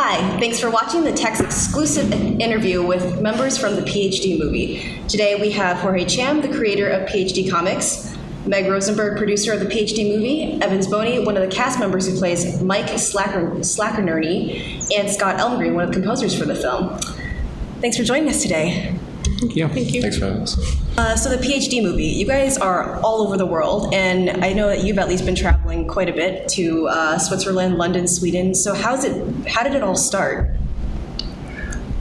Hi, thanks for watching the Tech's exclusive interview with members from the PhD movie. Today we have Jorge Cham, the creator of PhD Comics, Meg Rosenburg, producer of the PhD movie, Evans Boney, one of the cast members who plays Mike Slackenerny, and Scott Elmegreen, one of the composers for the film. Thanks for joining us today. Thank you. Thank you. Thanks for having us. So the PhD movie, you guys are all over the world, and I know that you've at least been traveling quite a bit to Switzerland, London, Sweden. So how did it all start?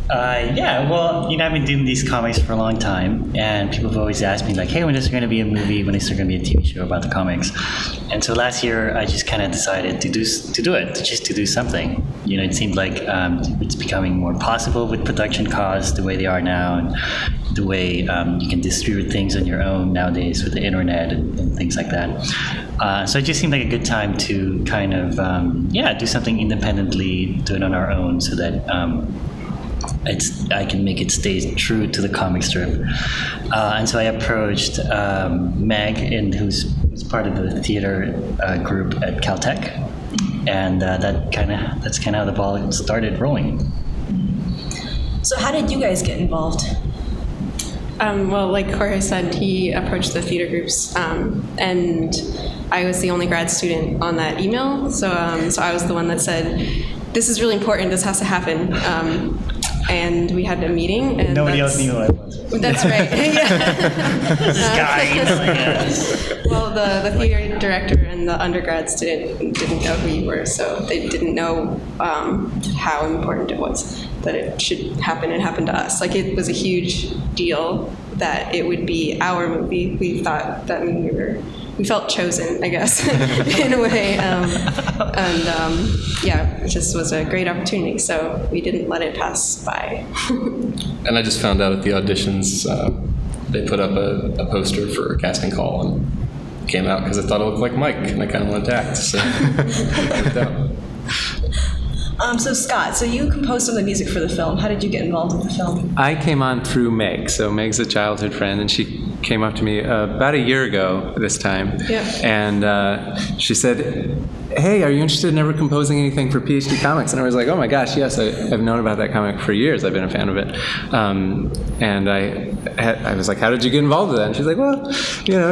Well, I've been doing these comics for a long time, and people have always asked me, like, hey, when is there going to be a movie? When is there going to be a TV show about the comics? And so last year, I just kind of decided to do something. It seemed like it's becoming more possible with production costs the way they are now, and the way you can distribute things on your own nowadays with the internet and things like that. So it just seemed like a good time to kind of, do something independently, do it on our own, so that I can make it stay true to the comic strip. And so I approached Meg, who's part of the theater group at Caltech, and that's kind of how the ball started rolling. So how did you guys get involved? Well, like Jorge said, he approached the theater groups, and I was the only grad student on that email. So I was the one that said, "This is really important. This has to happen." And we had a meeting. And nobody else knew who I was. That's right. This guy. Well, the theater director and the undergrads didn't know who you were, so they didn't know how important it was that it should happen and happen to us. Like, it was a huge deal that it would be our movie. We thought that we felt chosen, I guess, in a way. It just was a great opportunity, so we didn't let it pass by. And I just found out at the auditions, they put up a poster for a casting call and came out because I thought it looked like Mike, and I kind of wanted to act, so it worked out. So Scott, you composed some of the music for the film. How did you get involved with the film? I came on through Meg. So Meg's a childhood friend, and she came up to me about a year ago this time. Yeah. And she said, hey, are you interested in ever composing anything for PhD Comics? And I was like, oh my gosh, yes, I've known about that comic for years. I've been a fan of it. And I was like, how did you get involved with that? And she's like, well,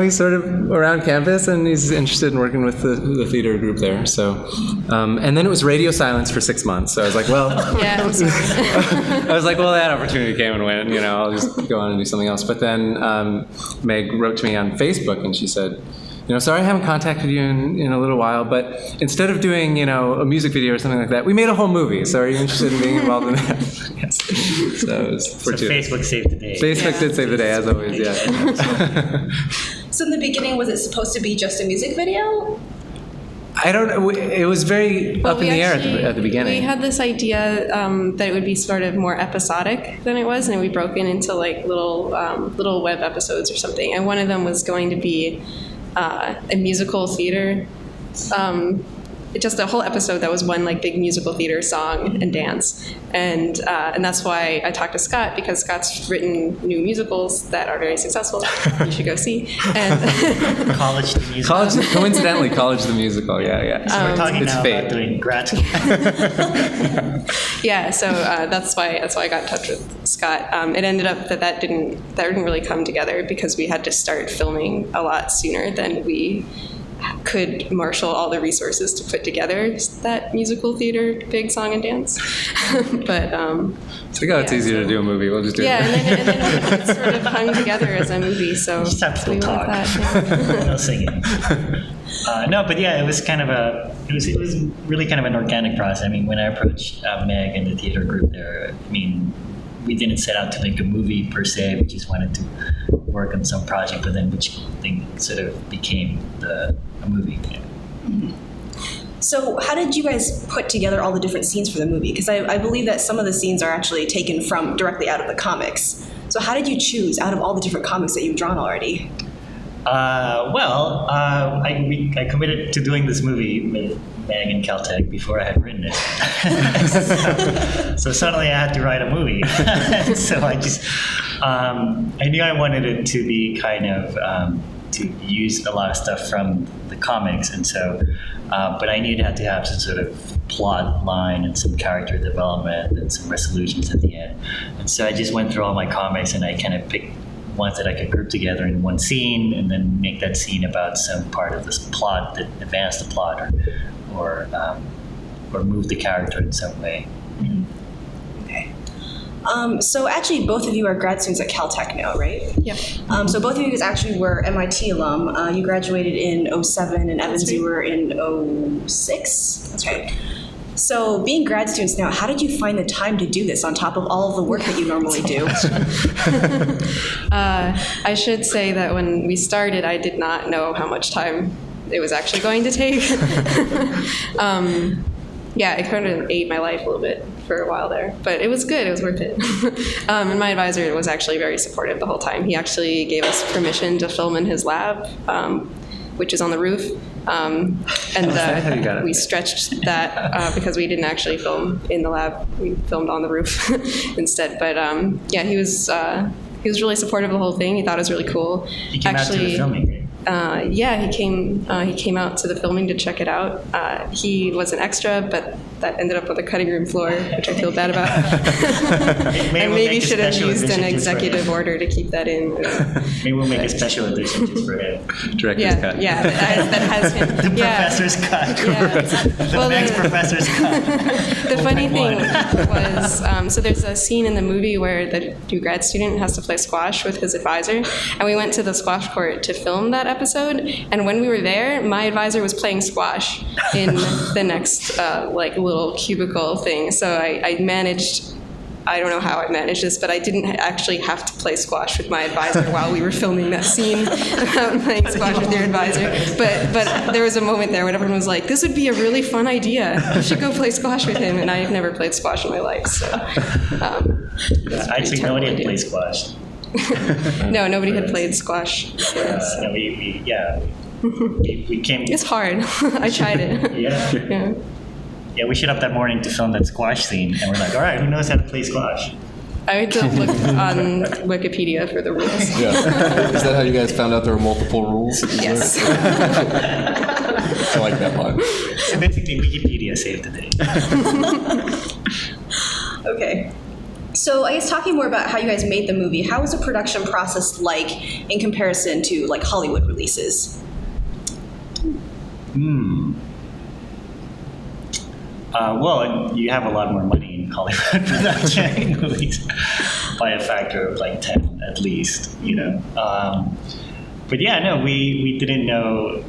he's sort of around campus, and he's interested in working with the theater group there. So, and then it was radio silence for 6 months. So I was like, well, yeah, I'm sorry. I was like, well, that opportunity came and went. I'll just go on and do something else. But then Meg wrote to me on Facebook, and she said, sorry I haven't contacted you in a little while, but instead of doing, a music video or something like that, we made a whole movie. So are you interested in being involved in that? Yes. So it was fortuitous. Facebook saved the day. Facebook did save the day, as always, yeah. So in the beginning, was it supposed to be just a music video? I don't know. It was very up in the air at the beginning. We had this idea that it would be sort of more episodic than it was, and we broke it into like little web episodes or something. And one of them was going to be a musical theater, just a whole episode that was one like big musical theater song and dance, and that's why I talked to Scott, because Scott's written new musicals that are very successful. You should go see. And College the Musical. Coincidentally, College the Musical. Yeah. So we're talking it's now fate. about doing grad school. Yeah, so that's why I got in touch with Scott. It ended up that didn't really come together because we had to start filming a lot sooner than we could marshal all the resources to put together that musical theater big song and dance. But it's easier to do a movie. We'll just do it. And then it sort of hung together as a movie. So just have to talk. No singing. No, but yeah, it was kind of it was really kind of an organic process. I mean, when I approached Meg and the theater group there, we didn't set out to make a movie per se. We just wanted to work on some project, but then which thing sort of became a movie. Yeah. Mm-hmm. So how did you guys put together all the different scenes for the movie? Because I believe that some of the scenes are actually taken from directly out of the comics. So how did you choose out of all the different comics that you've drawn already? I committed to doing this movie with Meg and Caltech before I had written it. So suddenly I had to write a movie. So I knew I wanted it to be kind of to use a lot of stuff from the comics, and so, but I knew it had to have some sort of plot line and some character development and some resolutions at the end. And so I just went through all my comics and I kind of picked ones that I could group together in one scene and then make that scene about some part of this plot that advanced the plot or move the character in some way. Okay. So actually, both of you are grad students at Caltech now, right? Yep. So both of you guys actually were MIT alum. You graduated in '07, and Evans, you were in '06? That's right. So being grad students now, how did you find the time to do this on top of all of the work that you normally do? I should say that when we started, I did not know how much time it was actually going to take. Yeah, it kind of ate my life a little bit for a while there, but it was good. It was worth it. And my advisor was actually very supportive the whole time. He actually gave us permission to film in his lab, which is on the roof. We stretched that because we didn't actually film in the lab. We filmed on the roof instead. But yeah, he was really supportive of the whole thing. He thought it was really cool. He came out to the filming, right? Yeah, he came out to the filming to check it out. He was an extra, but that ended up on the cutting room floor, which I feel bad about. I maybe should have used an executive order to keep that in. Maybe we'll make a special edition just for him. Director's cut. Yeah, that has him. The professor's cut. Yeah. Meg's professor's cut. The funny thing was, so there's a scene in the movie where the new grad student has to play squash with his advisor, and we went to the squash court to film that episode. And when we were there, my advisor was playing squash in the next little cubicle thing. So I managed. I don't know how I managed this, but I didn't actually have to play squash with my advisor while we were filming that scene about playing squash with your advisor. But there was a moment there when everyone was like, "This would be a really fun idea. You should go play squash with him." And I've never played squash in my life, so. Actually, nobody had played squash. No, nobody had played squash. No, we came. It's hard. I tried it. Yeah. Yeah, we showed up that morning to film that squash scene, and we're like, all right, who knows how to play squash? I had to look on Wikipedia for the rules. Yeah. Is that how you guys found out there were multiple rules? Yes. I like that line. So basically, Wikipedia saved the day. Okay. So I guess talking more about how you guys made the movie, how was the production process like in comparison to like Hollywood releases? Well, you have a lot more money in Hollywood production movies by a factor of like 10 at least, you know. But yeah, no, we didn't know.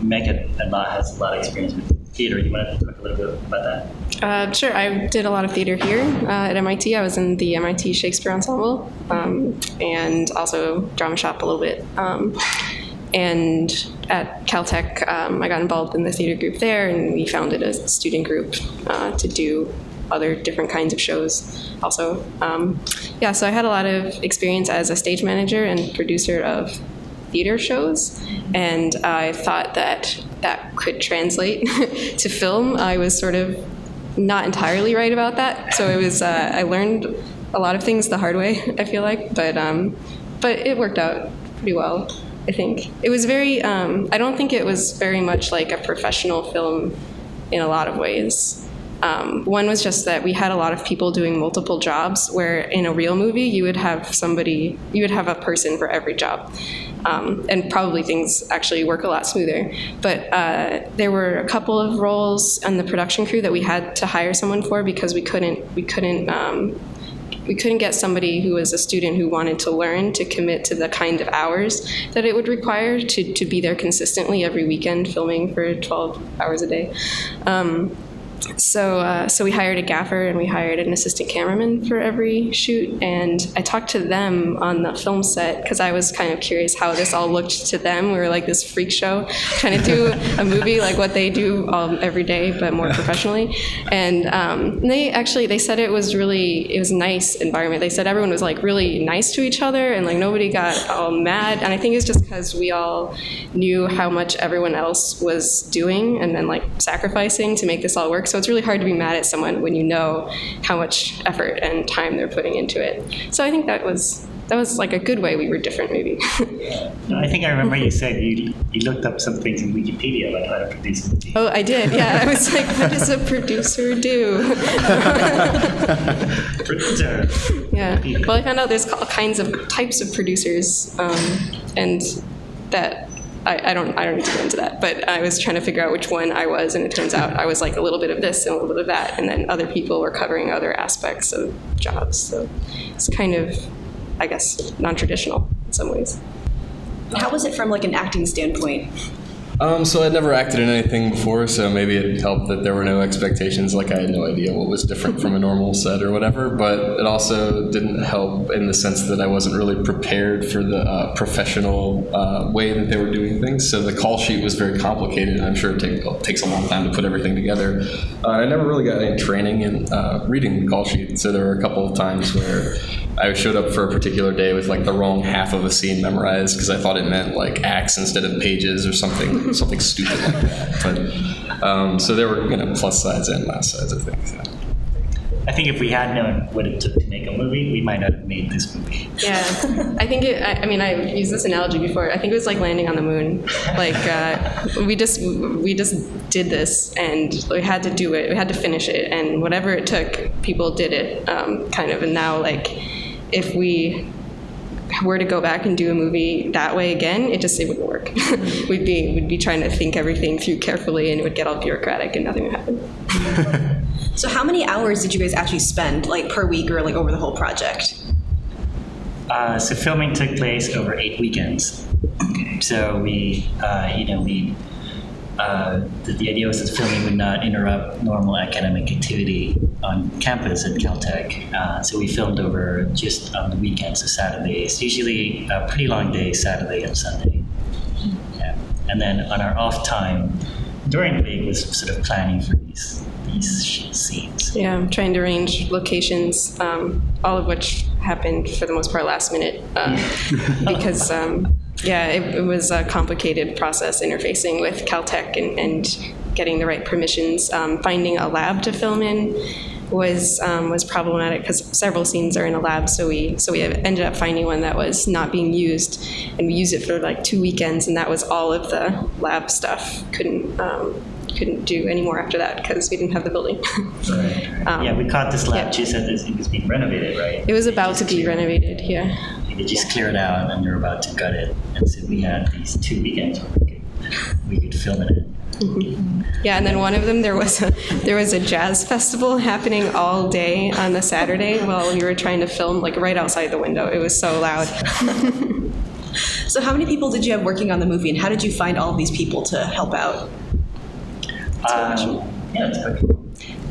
Meg has a lot of experience with theater. You want to talk a little bit about that? Sure. I did a lot of theater here at MIT. I was in the MIT Shakespeare Ensemble and also drama shop a little bit. And at Caltech, I got involved in the theater group there, and we founded a student group to do other different kinds of shows also. So I had a lot of experience as a stage manager and producer of theater shows, and I thought that could translate to film. I was sort of not entirely right about that, so it was I learned a lot of things the hard way, I feel like, but it worked out pretty well. I think it was very, I don't think it was very much like a professional film in a lot of ways. One was just that we had a lot of people doing multiple jobs, where in a real movie, you would have a person for every job. And probably things actually work a lot smoother. But there were a couple of roles on the production crew that we had to hire someone for because we couldn't get somebody who was a student who wanted to learn to commit to the kind of hours that it would require to be there consistently every weekend filming for 12 hours a day. So we hired a gaffer and we hired an assistant cameraman for every shoot, and I talked to them on the film set because I was kind of curious how this all looked to them. We were like this freak show trying to do a movie like what they do every day but more professionally, and they said it was a nice environment. They said everyone was like really nice to each other and like nobody got all mad, and I think it's just because we all knew how much everyone else was doing and then like sacrificing to make this all work. So it's really hard to be mad at someone when you know how much effort and time they're putting into it. So I think that was that was like a good way we were different, maybe. No, I think I remember you said you looked up some things in Wikipedia, like how to produce a movie. Oh, I did. Yeah, I was like, what does a producer do? Producer. Yeah. Well, I found out there's all kinds of types of producers, and that I don't need to go into that. But I was trying to figure out which one I was, and it turns out I was like a little bit of this and a little bit of that, and then other people were covering other aspects of jobs. So it's kind of, I guess, non-traditional in some ways. How was it from like an acting standpoint? So I'd never acted in anything before, so maybe it helped that there were no expectations. Like I had no idea what was different from a normal set or whatever. But it also didn't help in the sense that I wasn't really prepared for the professional way that they were doing things. So the call sheet was very complicated, and I'm sure it takes a long time to put everything together. I never really got any training in reading the call sheet. So there were a couple of times where I showed up for a particular day with like the wrong half of a scene memorized because I thought it meant like acts instead of pages or something stupid like that. But so there were plus sides and minus sides, I think. So. I think if we had known what it took to make a movie, we might not have made this movie. Yeah, I think I've used this analogy before. I think it was like landing on the moon. Like we just did this, and we had to do it. We had to finish it, and whatever it took, people did it. Kind of, and now like if we were to go back and do a movie that way again, it wouldn't work. we'd be trying to think everything through carefully, and it would get all bureaucratic, and nothing would happen. So how many hours did you guys actually spend, like per week or like over the whole project? So filming took place over 8 weekends. So the idea was that filming would not interrupt normal academic activity on campus at Caltech. So we filmed over just on the weekends, so Saturdays, usually a pretty long day, Saturday and Sunday. Yeah. And then on our off time during the week was sort of planning for these scenes. Yeah, I'm trying to arrange locations, all of which happened for the most part last minute because it was a complicated process interfacing with Caltech and getting the right permissions. Finding a lab to film in was problematic because several scenes are in a lab. So we ended up finding one that was not being used, and we used it for like 2 weekends, and that was all of the lab stuff. Couldn't do any more after that because we didn't have the building. Right. We caught this lab just as it was being renovated, right? It was about to be renovated, yeah. They just cleared out and they're about to gut it. And so we had these 2 weekends where we could film in it. Mm-hmm. Yeah, and then one of them there was a jazz festival happening all day on the Saturday while we were trying to film like right outside the window. It was so loud. So how many people did you have working on the movie, and how did you find all of these people to help out?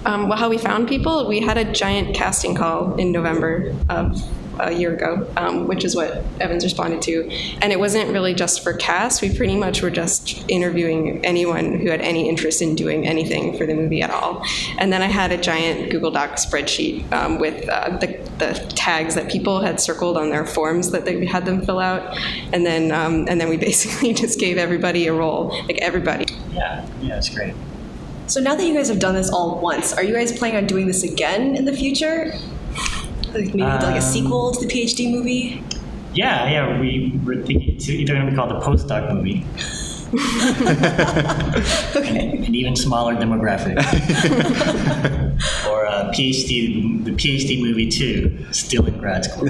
Well, how we found people, we had a giant casting call in November of a year ago, which is what Evans responded to. And it wasn't really just for cast. We pretty much were just interviewing anyone who had any interest in doing anything for the movie at all. And then I had a giant Google Doc spreadsheet with the tags that people had circled on their forms that they had them fill out. And then we basically just gave everybody a role, like everybody. Yeah, it's great. So now that you guys have done this all once, are you guys planning on doing this again in the future? Like maybe like a sequel to the PhD movie? Yeah, we were thinking it's either going to be called the postdoc movie. Okay. An even smaller demographic. Or the PhD movie 2, still in grad school.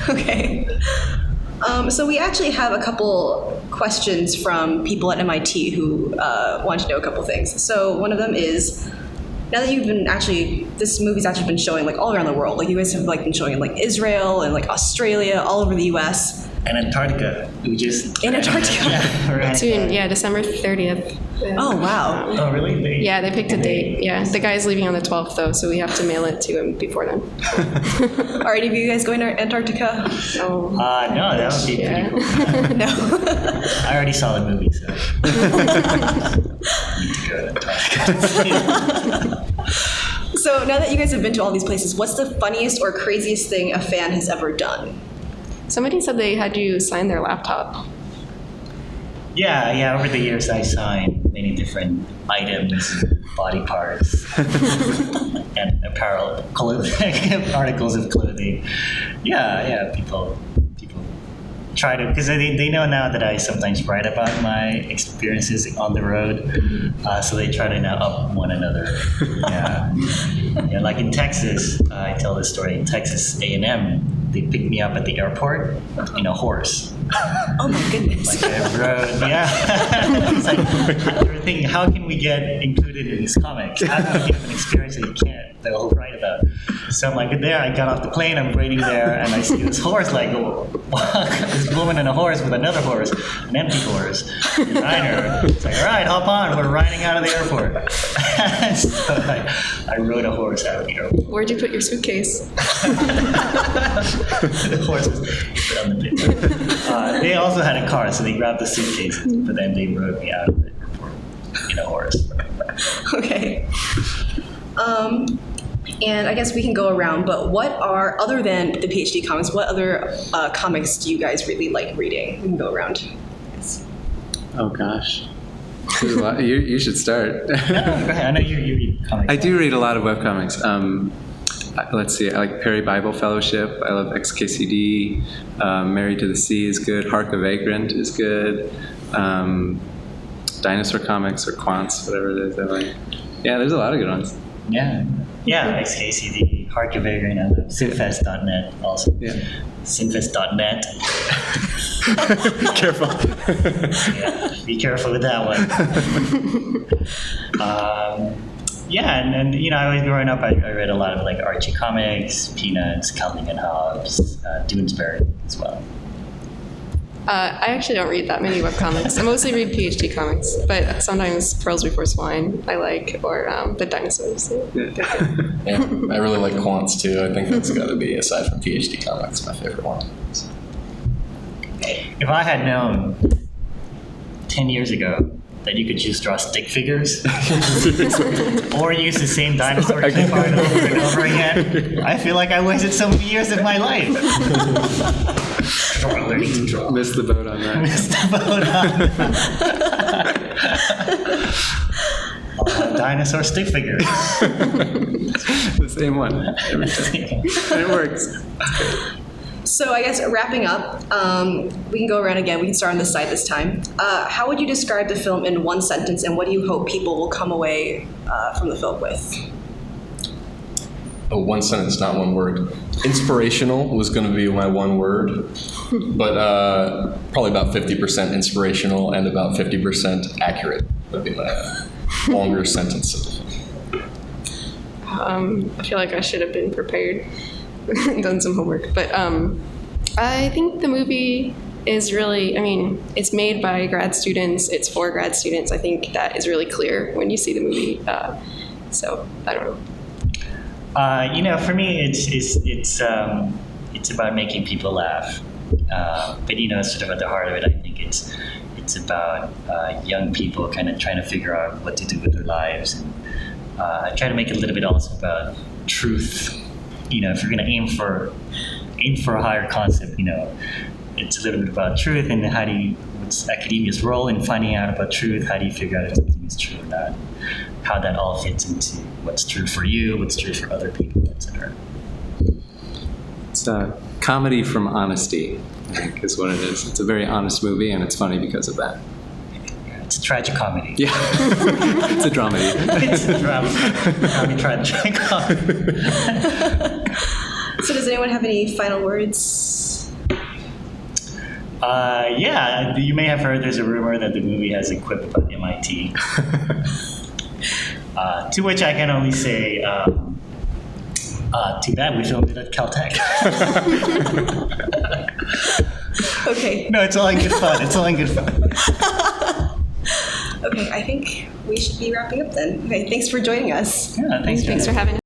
Okay. So we actually have a couple questions from people at MIT who want to know a couple things. So one of them is, now that this movie's actually been showing like all around the world, like you guys have like been showing in like Israel and like Australia, all over the US. And Antarctica. In Antarctica? Yeah, right. Soon, yeah, December 30th. Oh, wow. Oh, really? They picked a date. Yeah, the guy's leaving on the 12th though, so we have to mail it to him before then. Are any of you guys going to Antarctica? No. No, that would be pretty cool. No. I already saw the movie, so need to go to Antarctica. So now that you guys have been to all these places, what's the funniest or craziest thing a fan has ever done? Somebody said they had you sign their laptop. Yeah, over the years I signed many different items, body parts, and apparel, articles of clothing. Yeah, people try to, because they know now that I sometimes write about my experiences on the road, so they try to now up one another. Yeah, like in Texas, I tell this story. In Texas A&M, they picked me up at the airport in a horse. Oh my goodness. Like I rode, yeah. It's like, they were thinking, how can we get included in these comics? How can we give an experience that they'll write about? So I'm like, there, I got off the plane, I'm waiting there, and I see this horse, like, this woman and a horse with another horse, an empty horse, rider. It's like, all right, hop on, we're riding out of the airport. So I rode a horse out of the airport. Where'd you put your suitcase? The horse was put on the picture. They also had a car, so they grabbed the suitcases, but then they rode me out of the airport in a horse. Okay. And I guess we can go around, but other than the PhD comics, what other comics do you guys really like reading? We can go around. Yes. Oh gosh. You should start. Go ahead. I know you read comics. I do read a lot of webcomics. Let's see, I like Perry Bible Fellowship. I love XKCD. Married to the Sea is good. Hark a Vagrant is good. Dinosaur Comics or Quants, whatever it is. I like. Yeah, there's a lot of good ones. Yeah, XKCD, Hark a Vagrant, I love Sinfest.net also. Yeah. Sinfest.net. Be careful. Yeah, be careful with that one. And I was growing up, I read a lot of like Archie comics, Peanuts, Calvin and Hobbes, Doonesbury as well. I actually don't read that many webcomics. I mostly read PhD comics, but sometimes Pearls Before Swine I like, or The Dinosaurs. Yeah, I really like Quants too. I think that's got to be, aside from PhD comics, my favorite one. If I had known 10 years ago that you could just draw stick figures or use the same dinosaur clip art over and over again, I feel like I wasted so many years of my life. Learning to draw. Missed the boat on that. Missed the boat on. I'll have dinosaur stick figures. The same one every time. And it works. So I guess wrapping up, we can go around again. We can start on this side this time. How would you describe the film in one sentence, and what do you hope people will come away from the film with? Oh, one sentence, not one word. Inspirational was going to be my one word, but probably about 50% inspirational and about 50% accurate would be my longer sentence. I feel like I should have been prepared, done some homework. But I think the movie is really, it's made by grad students. It's for grad students. I think that is really clear when you see the movie. So I don't know. For me, it's about making people laugh. But sort of at the heart of it, I think it's about young people kind of trying to figure out what to do with their lives, and I try to make it a little bit also about truth. If you're going to aim for a higher concept, it's a little bit about truth and what's academia's role in finding out about truth. How do you figure out if something is true or not? How that all fits into what's true for you, what's true for other people, etc. It's a comedy from honesty, I think, is what it is. It's a very honest movie, and it's funny because of that. Yeah, it's a tragic comedy. Yeah. It's a dramedy. It's a drama. Tragic comedy. So does anyone have any final words? You may have heard there's a rumor that the movie has a quip about MIT. To which I can only say, too bad we filmed it at Caltech. Okay. No, it's all in good fun. Okay, I think we should be wrapping up then. Okay, thanks for joining us. Yeah, thanks Thanks for having us.